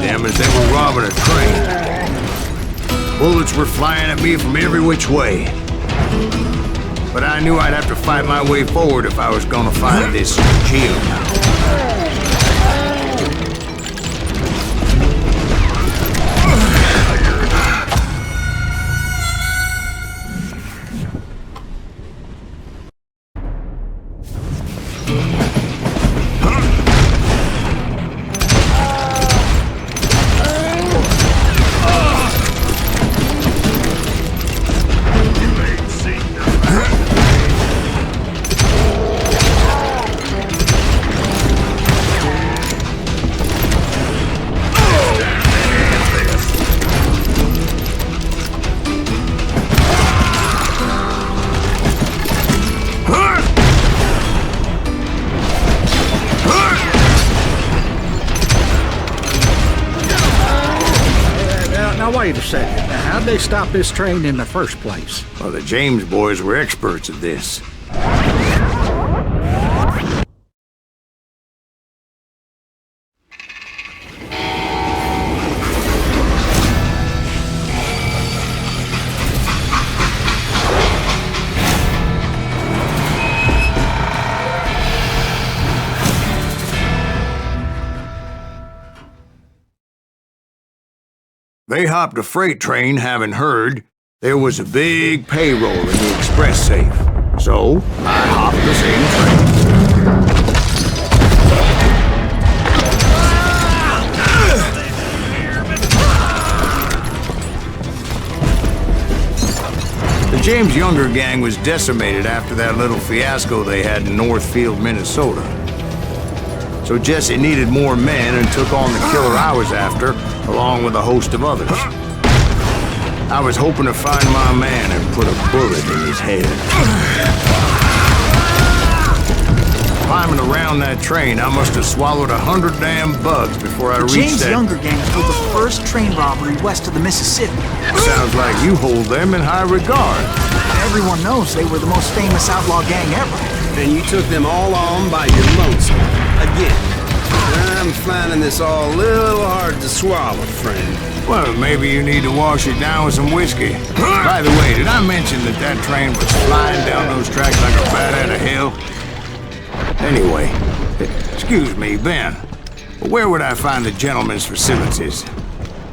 them as they were robbing a train. Bullets were flying at me from every which way. But I knew I'd have to fight my way forward if I was gonna find this gem. Wait a second. How'd they stop this train in the first place? Well, the James boys were experts at this. They hopped a freight train having heard there was a big payroll in the express safe. So, I hopped the same train. The James Younger gang was decimated after that little fiasco they had in Northfield, Minnesota. So Jesse needed more men and took on the killer I was after, along with a host of others. I was hoping to find my man and put a bullet in his head. Climbing around that train, I must have swallowed 100 damn bugs before I reached James that... Younger gang pulled the first train robbery west of the Mississippi. Sounds like you hold them in high regard. Everyone knows they were the most famous outlaw gang ever. And you took them all on by your lonesome. Again. I'm finding this all a little hard to swallow, friend. Well, maybe you need to wash it down with some whiskey. By the way, did I mention that that train was flying down those tracks like a bat out of hell? Anyway, excuse me, Ben. Where would I find the gentleman's facilities?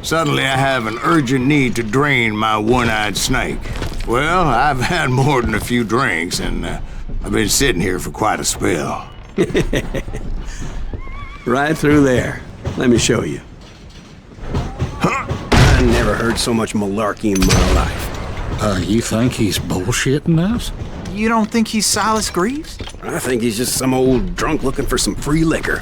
Suddenly I have an urgent need to drain my one-eyed snake. Well, I've had more than a few drinks, and I've been sitting here for quite a spell. Right through there. Let me show you. I never heard so much malarkey in my life. You think he's bullshitting us? You don't think he's Silas Greaves? I think he's just some old drunk looking for some free liquor.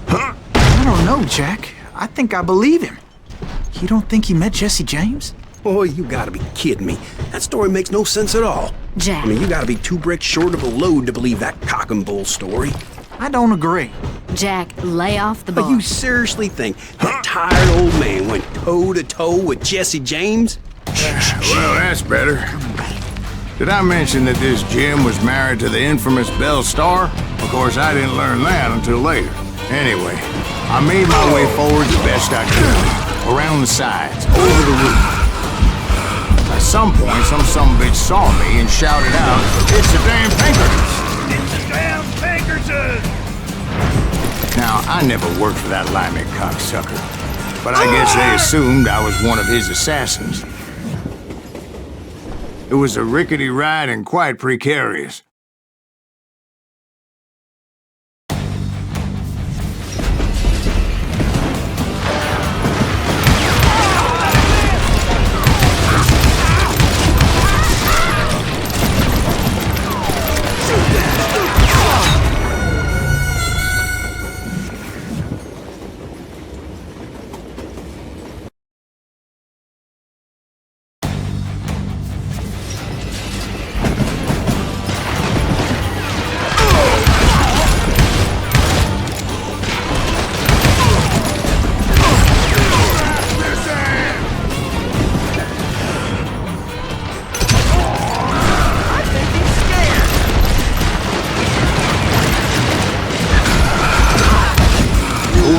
I don't know, Jack. I think I believe him. You don't think he met Jesse James? Oh, you gotta be kidding me. That story makes no sense at all. Jack. I mean, you gotta be 2 bricks short of a load to believe that cock and bull story. I don't agree. Jack, lay off the But bar. you seriously think that tired old man went toe-to-toe with Jesse James? Well, that's better. Did I mention that this Jim was married to the infamous Belle Starr? Of course, I didn't learn that until later. Anyway, I made my way forward the best I could. Around the sides, over the roof. At some point, some sumbitch saw me and shouted out, "It's the damn Pinkertons!" It's the damn Pinkertons! Now, I never worked for that limey cocksucker, but I guess they assumed I was one of his assassins. It was a rickety ride and quite precarious.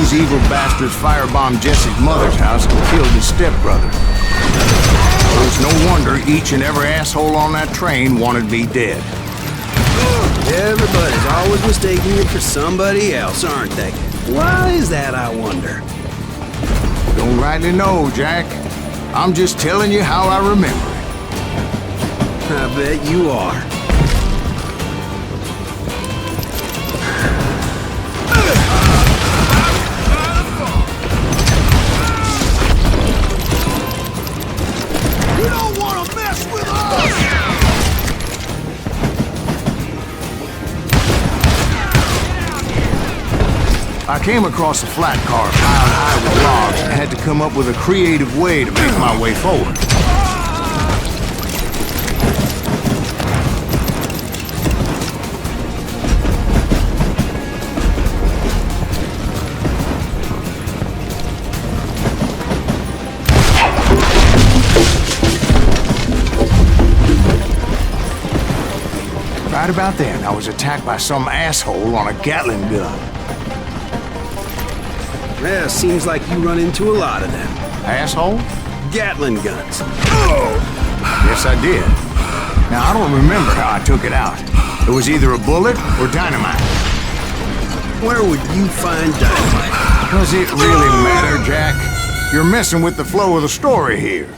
these evil bastards firebombed Jesse's mother's house and killed his stepbrother. So it's no wonder each and every asshole on that train wanted me dead. Everybody's always mistaking you for somebody else, aren't they? Why is that, I wonder? Don't rightly know, Jack. I'm just telling you how I remember it. I bet you are. You don't want to mess with us! I came across a flat car piled high with logs and had to come up with a creative way to make my way forward. Right about then, I was attacked by some asshole on a Gatling gun. Yeah, seems like you run into a lot of them. Asshole? Gatling guns. Yes, I did. Now, I don't remember how I took it out. It was either a bullet or dynamite. Where would you find dynamite? Does it really matter, Jack? You're messing with the flow of the story here.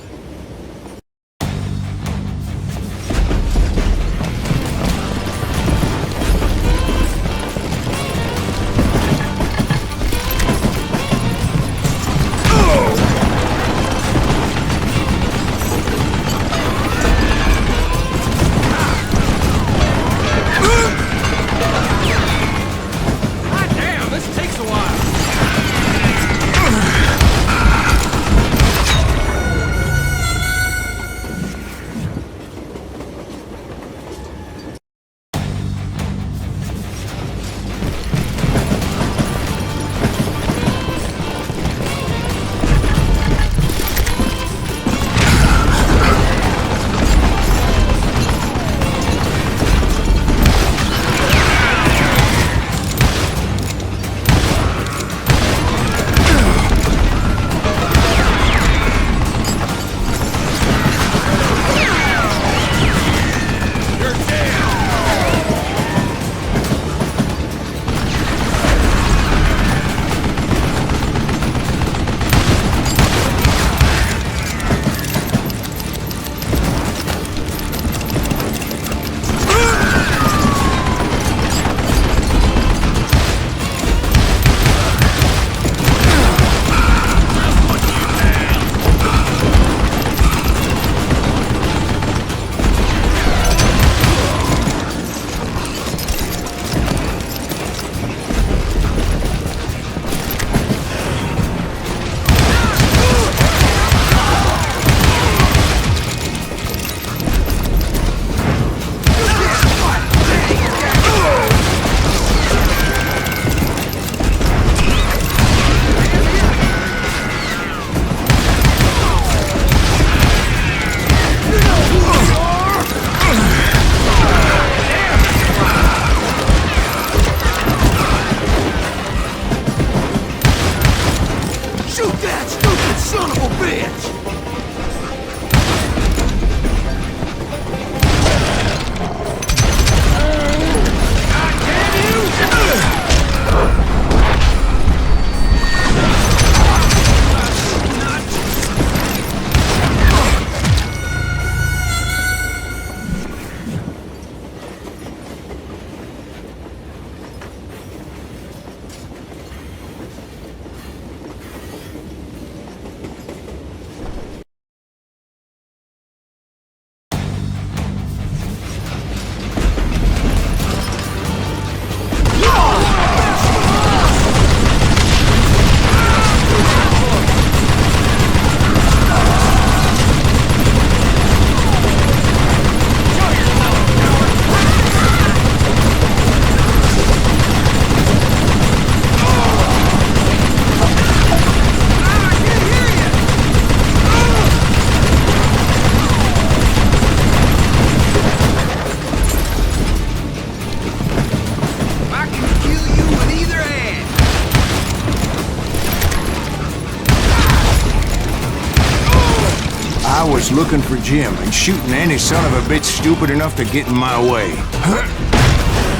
I was looking for Jim and shooting any son of a bitch stupid enough to get in my way.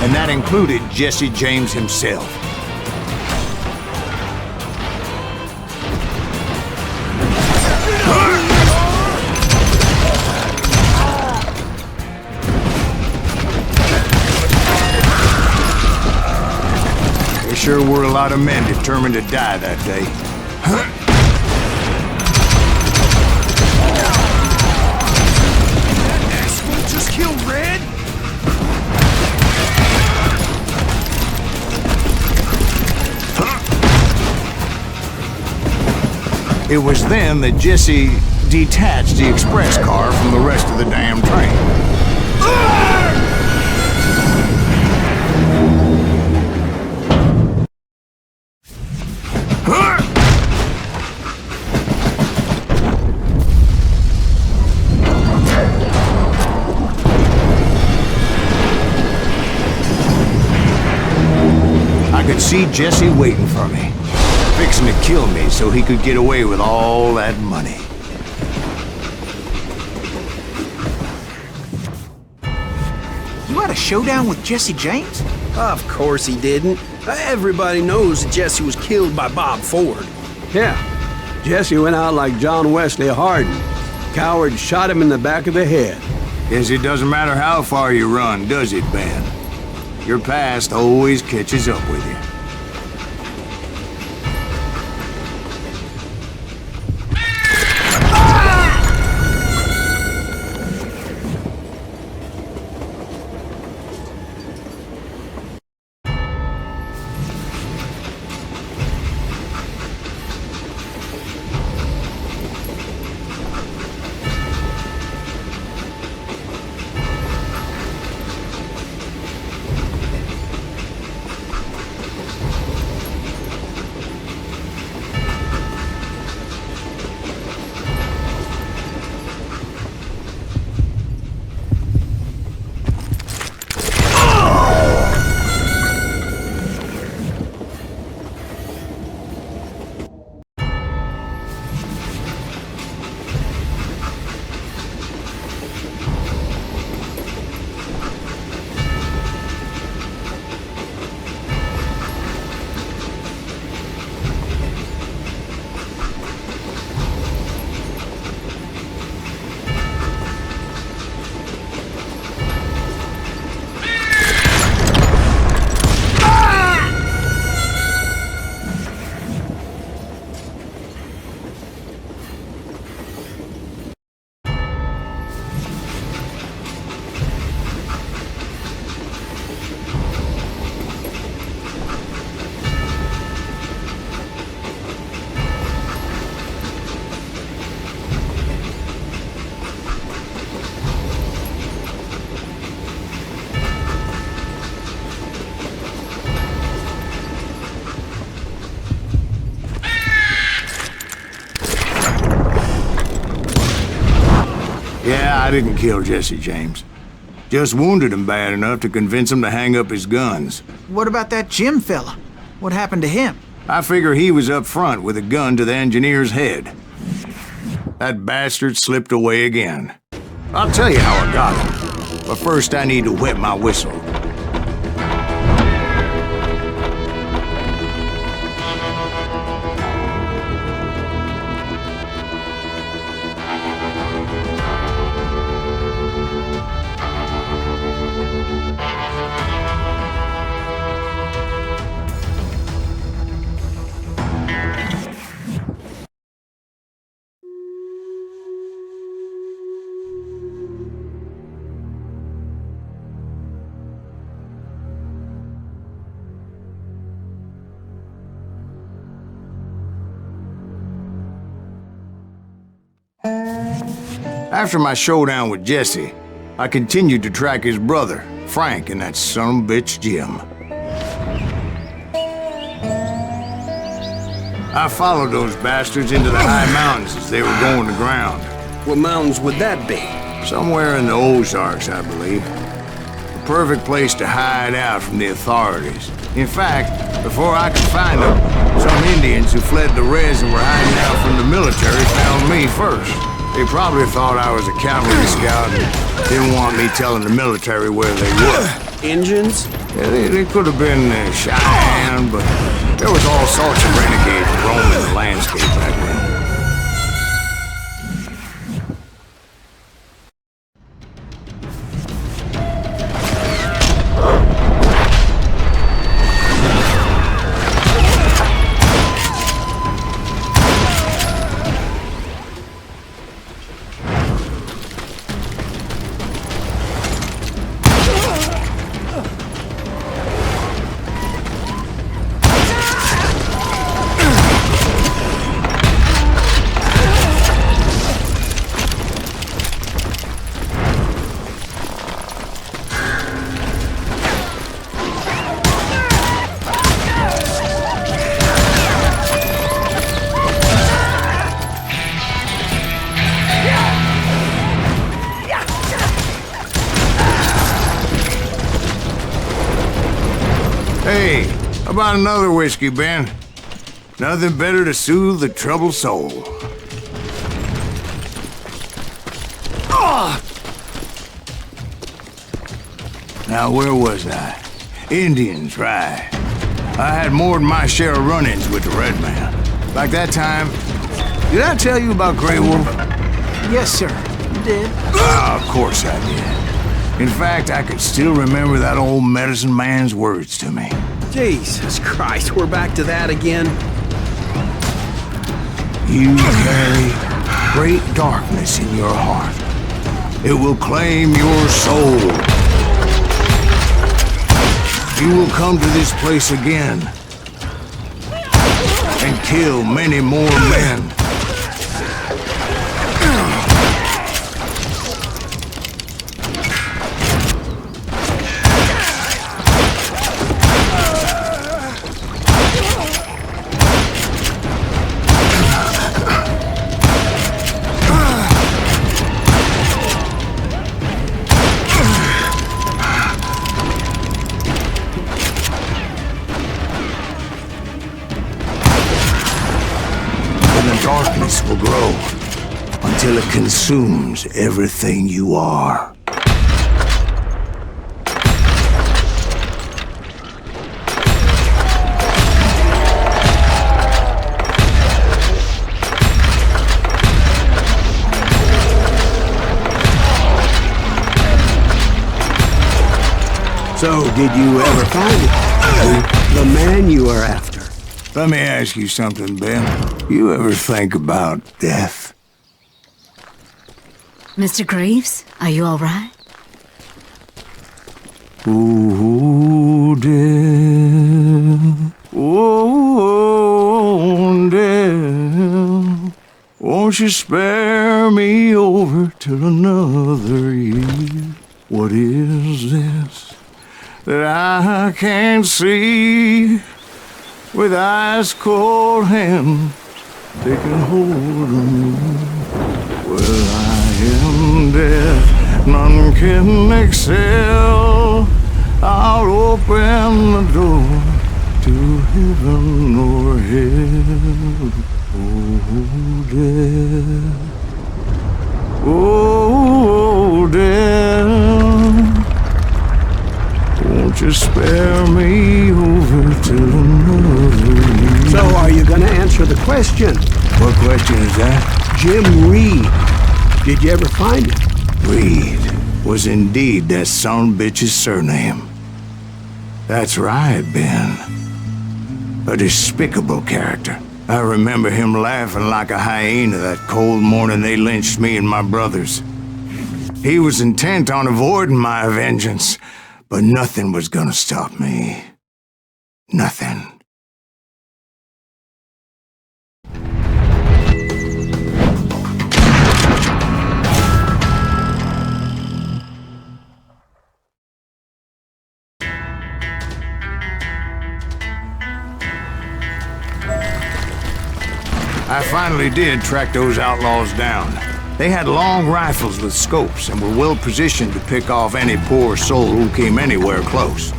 And that included Jesse James himself. There sure were a lot of men determined to die that day. Just kill Red? It was then that Jesse detached the express car from the rest of the damn train. I could see Jesse waiting for me, fixing to kill me so he could get away with all that money. You had a showdown with Jesse James? Of course he didn't. Everybody knows that Jesse was killed by Bob Ford. Yeah, Jesse went out like John Wesley Hardin. Coward shot him in the back of the head. Guess it doesn't matter how far you run, does it, Ben? Your past always catches up with you. Yeah, I didn't kill Jesse James. Just wounded him bad enough to convince him to hang up his guns. What about that Jim fella? What happened to him? I figure he was up front with a gun to the engineer's head. That bastard slipped away again. I'll tell you how I got him. But first I need to wet my whistle. After my showdown with Jesse, I continued to track his brother, Frank, and that son of a bitch, Jim. I followed those bastards into the high mountains as they were going to ground. What mountains would that be? Somewhere in the Ozarks, I believe. The perfect place to hide out from the authorities. In fact, before I could find them, some Indians who fled the res and were hiding out from the military found me first. They probably thought I was a cavalry scout and didn't want me telling the military where they were. Engines? Yeah, they could have been Cheyenne, but there was all sorts of renegades roaming the landscape back then. Hey, how about another whiskey, Ben? Nothing better to soothe the troubled soul. Now, where was I? Indians, right. I had more than my share of run-ins with the Red Man. Like that time, did I tell you about Grey Wolf? Yes, sir. You did. Of course I did. In fact, I could still remember that old medicine man's words to me. Jesus Christ, we're back to that again? You carry great darkness in your heart. It will claim your soul. You will come to this place again and kill many more men. Darkness will grow until it consumes everything you are. So, did you ever find it? The man you are after? Let me ask you something, Ben. You ever think about death? Mr. Greaves, are you all right? Ooh, death. Oh, death. Won't you spare me over till another year? What is this that I can't see? With ice cold hand taking hold of me. Well, I am death, none can excel. I'll open the door to heaven or hell. Oh, death. Oh, death. Won't you spare me over till another year? So, are you gonna answer the question? What question is that? Jim Reed. Did you ever find him? Reed was indeed that son bitch's surname. That's right, Ben. A despicable character. I remember him laughing like a hyena that cold morning they lynched me and my brothers. He was intent on avoiding my vengeance, but nothing was gonna stop me. Nothing. I finally did track those outlaws down. They had long rifles with scopes and were well positioned to pick off any poor soul who came anywhere close.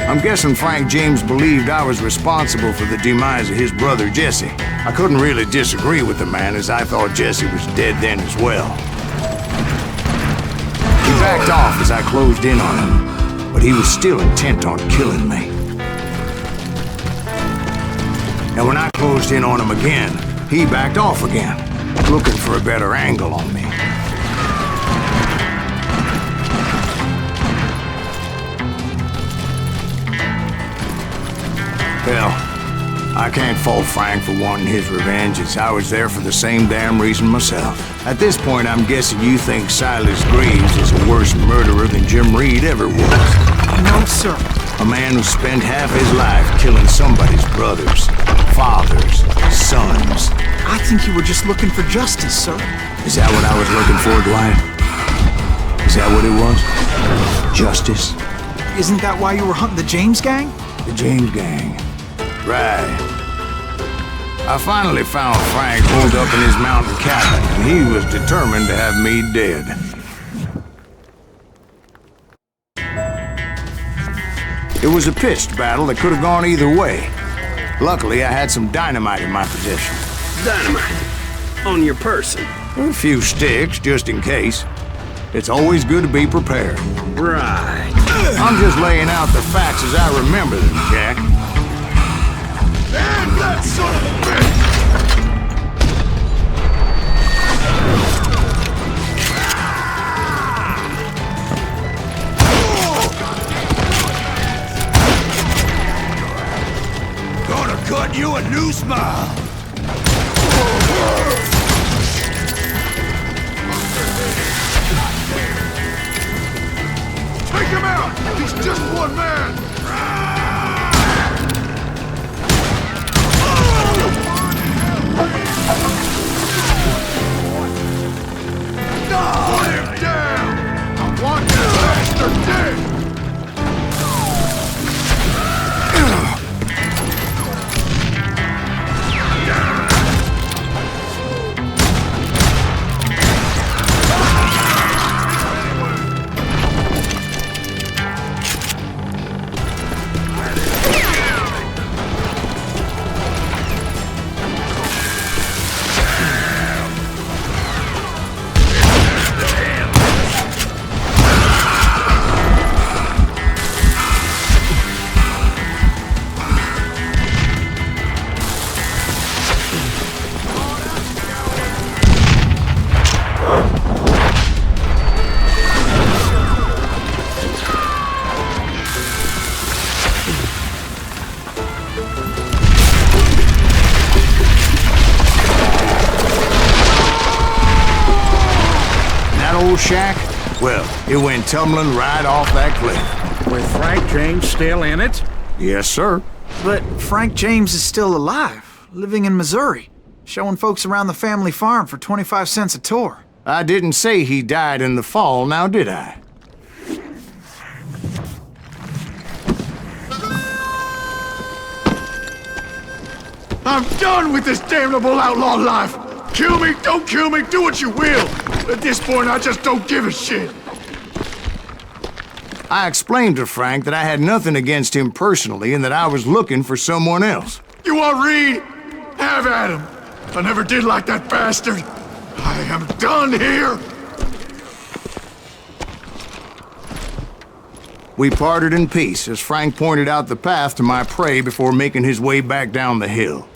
I'm guessing Frank James believed I was responsible for the demise of his brother Jesse. I couldn't really disagree with the man, as I thought Jesse was dead then as well. He backed off as I closed in on him, but he was still intent on killing me. And when I closed in on him again, he backed off again, looking for a better angle on me. Well, I can't fault Frank for wanting his revenge, as I was there for the same damn reason myself. At this point, I'm guessing you think Silas Greaves is a worse murderer than Jim Reed ever was. No, sir. A man who spent half his life killing somebody's brothers, fathers, sons. I think you were just looking for justice, sir. Is that what I was looking for, Dwight? Is that what it was? Justice? Isn't that why you were hunting the James gang? The James gang. Right. I finally found Frank holed up in his mountain cabin, and he was determined to have me dead. It was a pitched battle that could have gone either way. Luckily, I had some dynamite in my possession. Dynamite? On your person? A few sticks, just in case. It's always good to be prepared. Right. I'm just laying out the facts as I remember them, Jack. And that son of a bitch! Gonna cut you a new smile. Take him out! He's just one man! Put him down! I want this bastard dead! Shack? Well, it went tumbling right off that cliff. With Frank James still in it? Yes, sir. But Frank James is still alive, living in Missouri, showing folks around the family farm for 25 cents a tour. I didn't say he died in the fall, now did I? I'm done with this damnable outlaw life! Kill me, don't kill me, do what you will! At this point, I just don't give a shit! I explained to Frank that I had nothing against him personally and that I was looking for someone else. You want Reed? Have at him! I never did like that bastard! I am done here! We parted in peace as Frank pointed out the path to my prey before making his way back down the hill.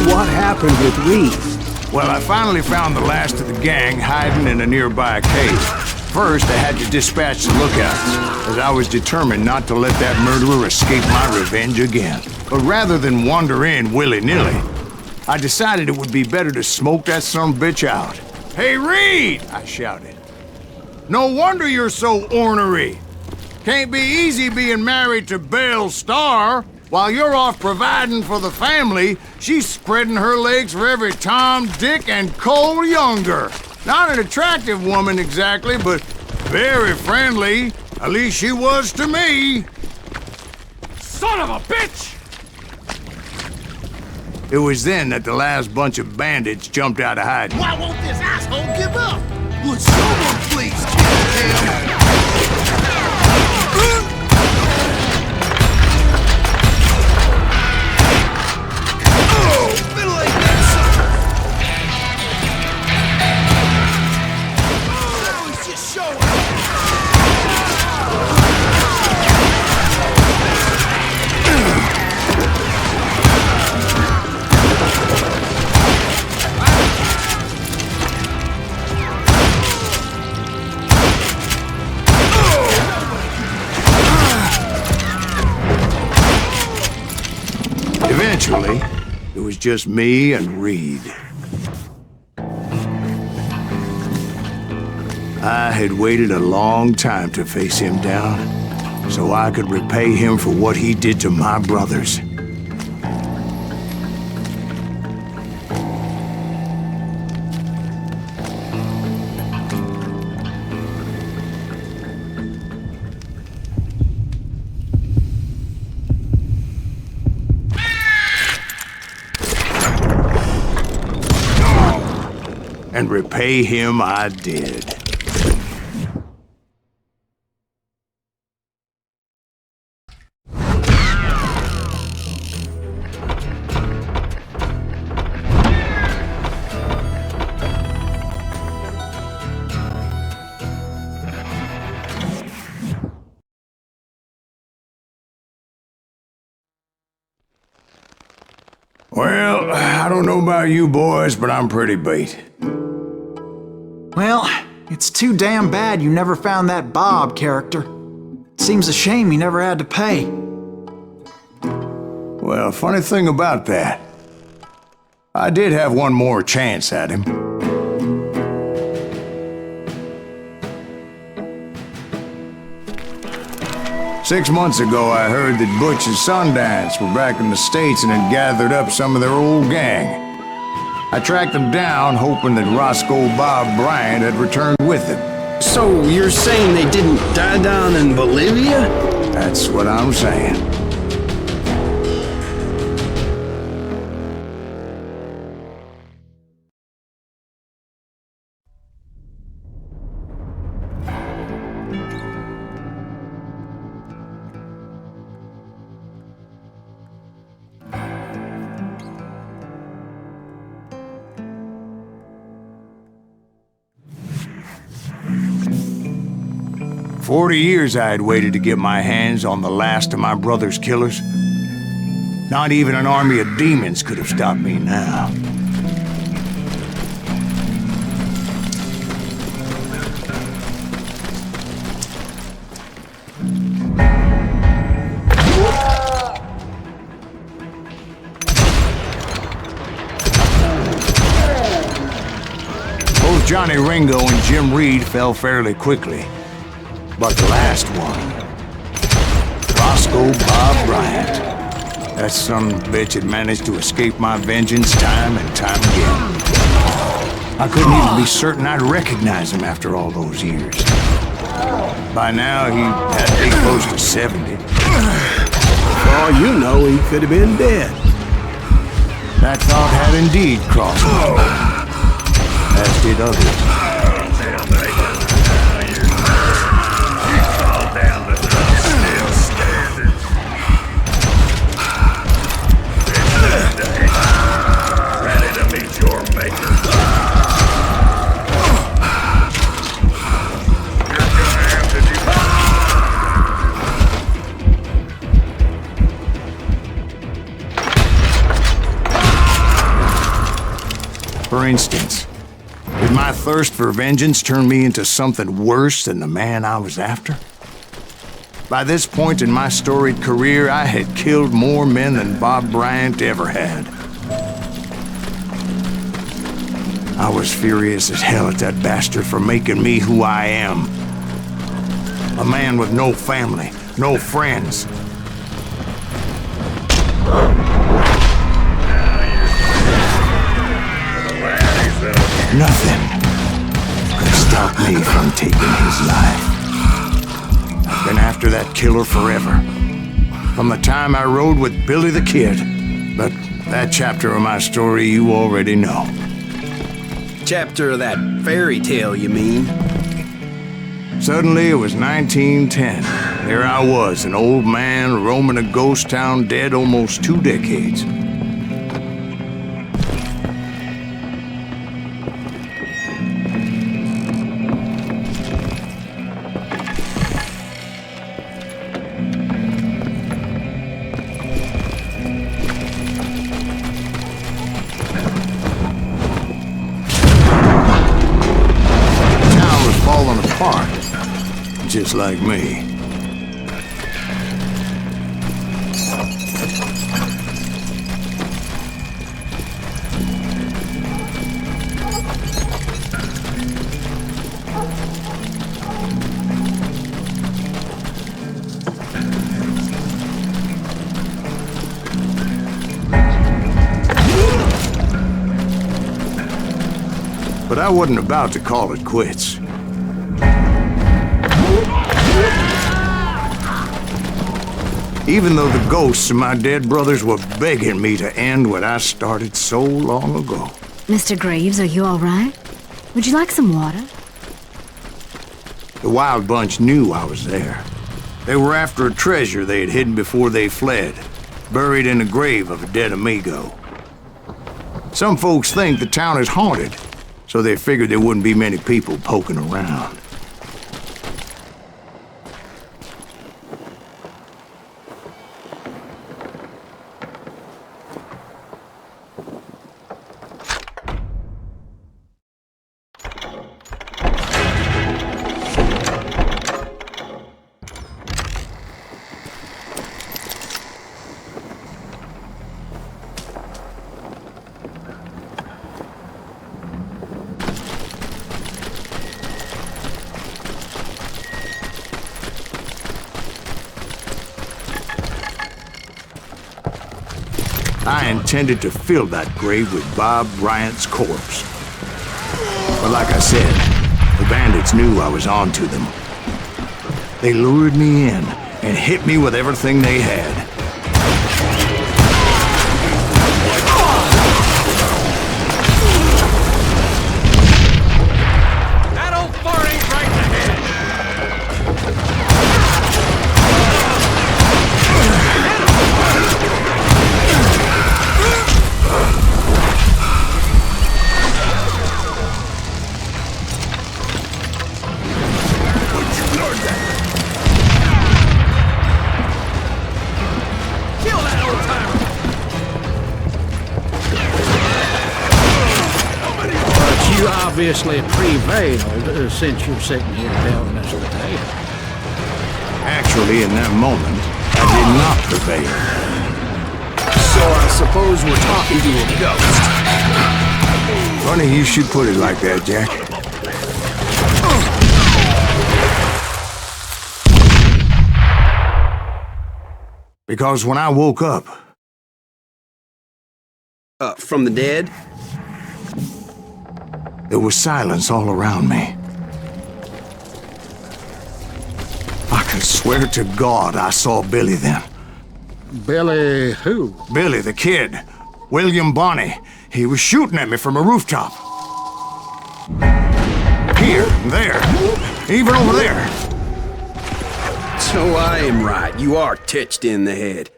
What happened with Reed? Well, I finally found the last of the gang hiding in a nearby cave. First, I had to dispatch the lookouts, as I was determined not to let that murderer escape my revenge again. But rather than wander in willy-nilly, I decided it would be better to smoke that son-of-a-bitch out. "Hey, Reed!" I shouted. "No wonder you're so ornery. Can't be easy being married to Belle Starr. While you're off providing for the family, she's spreading her legs for every Tom, Dick, and Cole Younger. Not an attractive woman exactly, but Very friendly. At least she was to me. Son of a bitch! It was then that the last bunch of bandits jumped out of hiding. Why won't this asshole give up? Would someone please kill him? Eventually, it was just me and Reed. I had waited a long time to face him down, so I could repay him for what he did to my brothers. And repay him I did. Well, I don't know about you boys, but I'm pretty beat. Well, it's too damn bad you never found that Bob character. Seems a shame you never had to pay. Well, funny thing about that, I did have one more chance at him. Six months ago, I heard that Butch and Sundance were back in the States and had gathered up some of their old gang. I tracked them down, hoping that Roscoe Bob Bryant had returned with them. So you're saying they didn't die down in Bolivia? That's what I'm saying. For 40 years I had waited to get my hands on the last of my brother's killers. Not even an army of demons could have stopped me now. Both Johnny Ringo and Jim Reed fell fairly quickly. But the last one, Roscoe Bob Bryant, that son of a bitch had managed to escape my vengeance time and time again. I couldn't even be certain I'd recognize him after all those years. By now, he had to be close to 70. For all you know, he could have been dead. That thought had indeed crossed my mind, as did others. For instance, did my thirst for vengeance turn me into something worse than the man I was after? By this point in my storied career, I had killed more men than Bob Bryant ever had. I was furious as hell at that bastard for making me who I am. A man with no family, no friends. Nothing could stop me from taking his life. I've been after that killer forever. From the time I rode with Billy the Kid. But that chapter of my story you already know. Chapter of that fairy tale, you mean? Suddenly it was 1910. There I was, an old man roaming a ghost town dead almost 2 decades. Just like me. But I wasn't about to call it quits. Even though the ghosts of my dead brothers were begging me to end what I started so long ago. Mr. Graves, are you all right? Would you like some water? The Wild Bunch knew I was there. They were after a treasure they had hidden before they fled, buried in the grave of a dead amigo. Some folks think the town is haunted, so they figured there wouldn't be many people poking around. I intended to fill that grave with Bob Bryant's corpse. But like I said, the bandits knew I was on to them. They lured me in and hit me with everything they had. That old fart ain't right in the head! Obviously prevailed since you're sitting here telling us the tale. Actually, in that moment, I did not prevail. So I suppose we're talking to a ghost. Funny you should put it like that, Jack. Because when I woke up... From the dead? There was silence all around me. I could swear to God I saw Billy then. Billy who? Billy the Kid. William Bonney. He was shooting at me from a rooftop. Here, there, even over there. So I am right. You are titched in the head.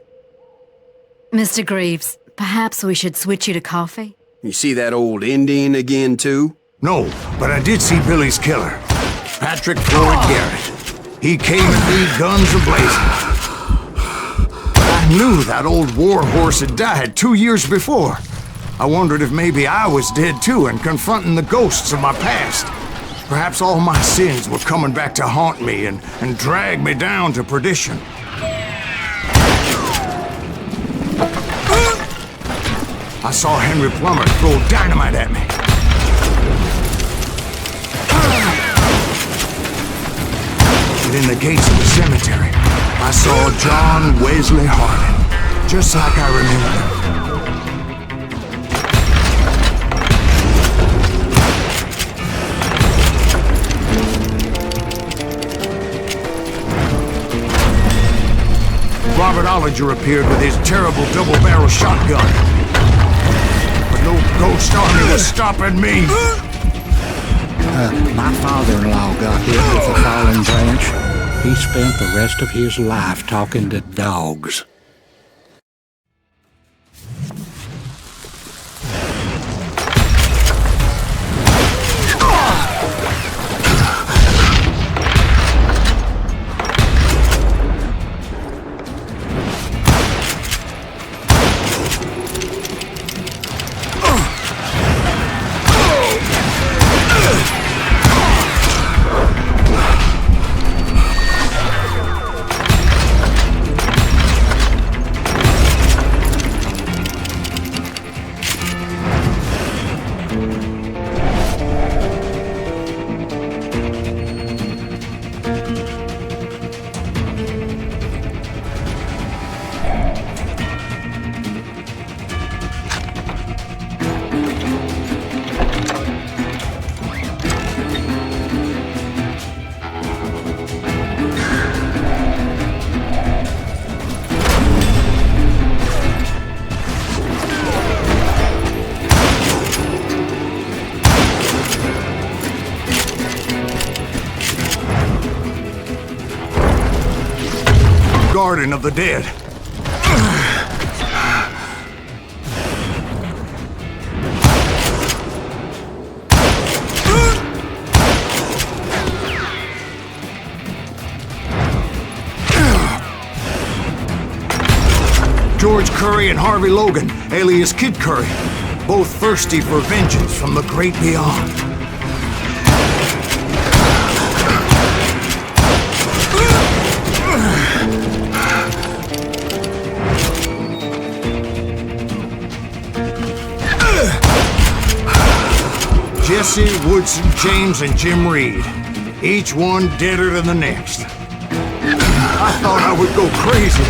Mr. Graves, perhaps we should switch you to coffee? You see that old Indian again, too? No, but I did see Billy's killer, Patrick Floyd Garrett. He came at me guns a-blazing. But I knew that old war horse had died 2 years before. I wondered if maybe I was dead too and confronting the ghosts of my past. Perhaps all my sins were coming back to haunt me and drag me down to perdition. I saw Henry Plummer throw dynamite at me. And in the gates of the cemetery, I saw John Wesley Hardin, just like I remember him. astrologer appeared with his terrible double-barrel shotgun. But no ghost army was stopping me. My father-in-law got hit with a falling branch. He spent the rest of his life talking to dogs. Garden of the Dead. George Curry and Harvey Logan, alias Kid Curry, both thirsty for vengeance from the great beyond. Jesse, Woodson, James, and Jim Reed. Each one deader than the next. I thought I would go crazy.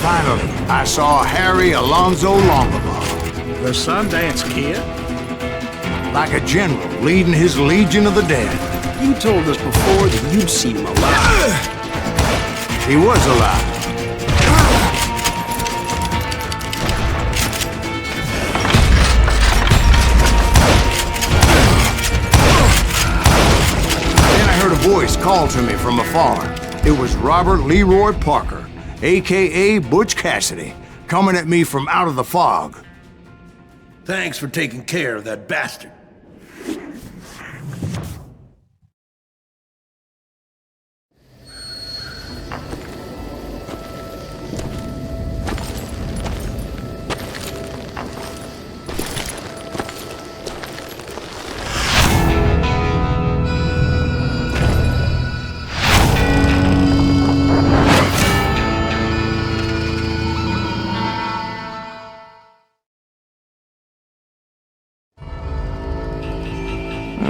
Finally, I saw Harry Alonzo Longabaugh. The Sundance Kid? Like a general leading his legion of the dead. You told us before that you'd seen him alive. He was alive. Then I heard a voice call to me from afar. It was Robert Leroy Parker, a.k.a. Butch Cassidy, coming at me from out of the fog. Thanks for taking care of that bastard.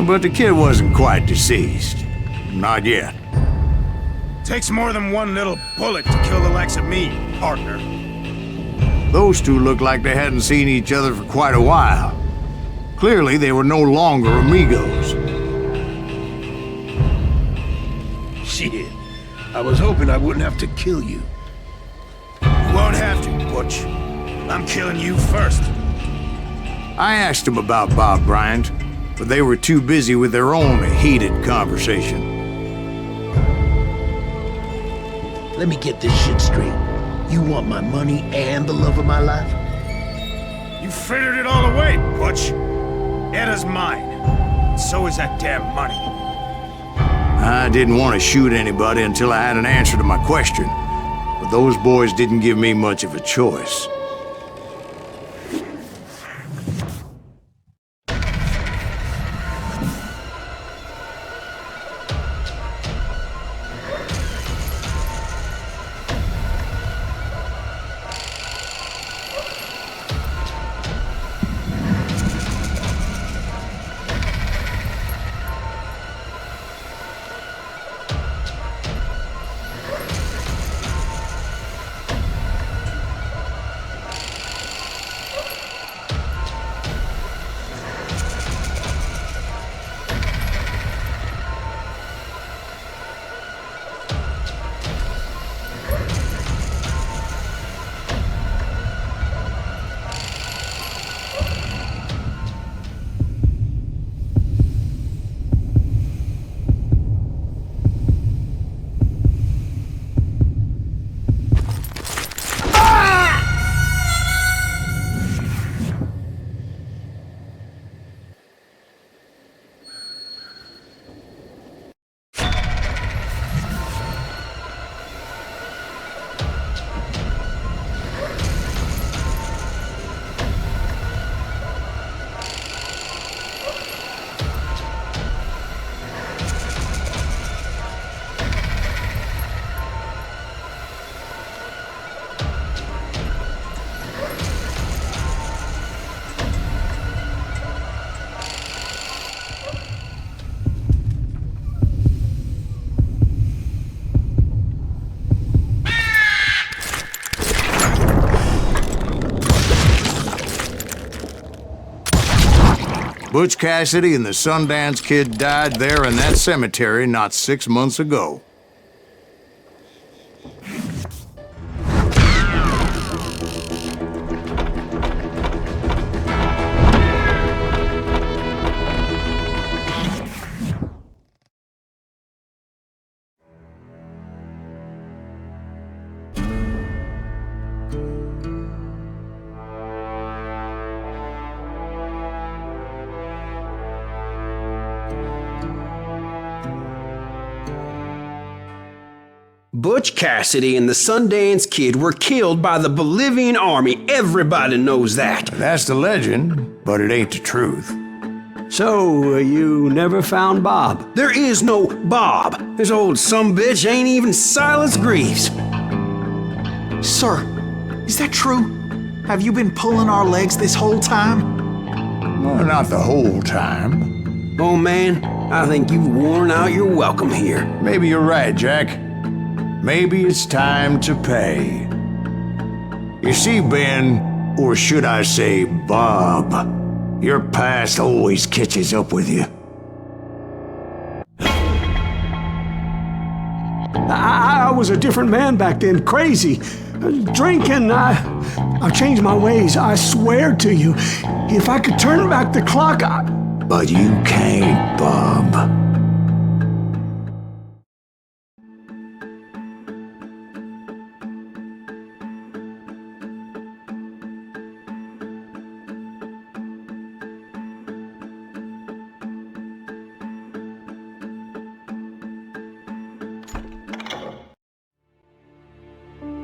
But the kid wasn't quite deceased. Not yet. Takes more than one little bullet to kill the likes of me, partner. Those two looked like they hadn't seen each other for quite a while. Clearly, they were no longer amigos. Shit. I was hoping I wouldn't have to kill you. You won't have to, Butch. I'm killing you first. I asked him about Bob Bryant, but they were too busy with their own heated conversation. Let me get this shit straight. You want my money and the love of my life? You frittered it all away, Butch. Etta's mine. So is that damn money. I didn't want to shoot anybody until I had an answer to my question, but those boys didn't give me much of a choice. Butch Cassidy and the Sundance Kid died there in that cemetery not 6 months ago. Butch Cassidy and the Sundance Kid were killed by the Bolivian army. Everybody knows that. That's the legend, but it ain't the truth. So, you never found Bob? There is no Bob. This old sumbitch ain't even Silas Greaves. Sir, is that true? Have you been pulling our legs this whole time? Well, not the whole time. Oh man, I think you've worn out your welcome here. Maybe you're right, Jack. Maybe it's time to pay. You see, Ben, or should I say Bob, your past always catches up with you. I was a different man back then, crazy. Drinking, I've changed my ways, I swear to you. If I could turn back the clock, But you can't, Bob.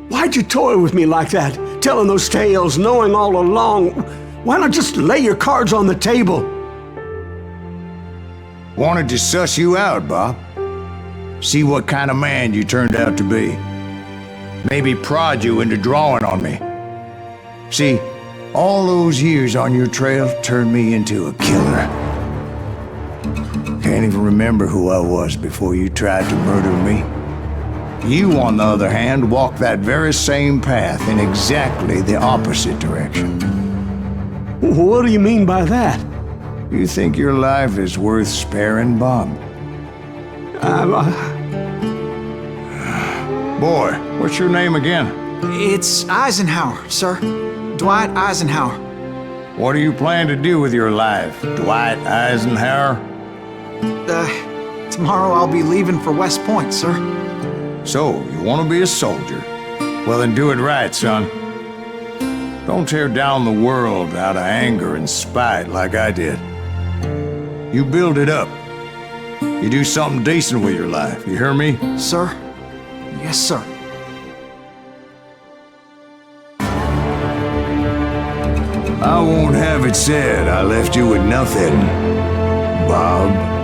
Why'd you toy with me like that? Telling those tales, knowing all along. Why not just lay your cards on the table? Wanted to suss you out, Bob. See what kind of man you turned out to be. Maybe prod you into drawing on me. See, all those years on your trail turned me into a killer. Can't even remember who I was before you tried to murder me. You, on the other hand, walked that very same path in exactly the opposite direction. What do you mean by that? You think your life is worth sparing, Bob? Boy, what's your name again? It's Eisenhower, sir. Dwight Eisenhower. What do you plan to do with your life, Dwight Eisenhower? Tomorrow I'll be leaving for West Point, sir. So, you want to be a soldier? Well, then do it right, son. Don't tear down the world out of anger and spite like I did. You build it up. You do something decent with your life, you hear me? Sir? Yes, sir. I won't have it said I left you with nothing, Bob.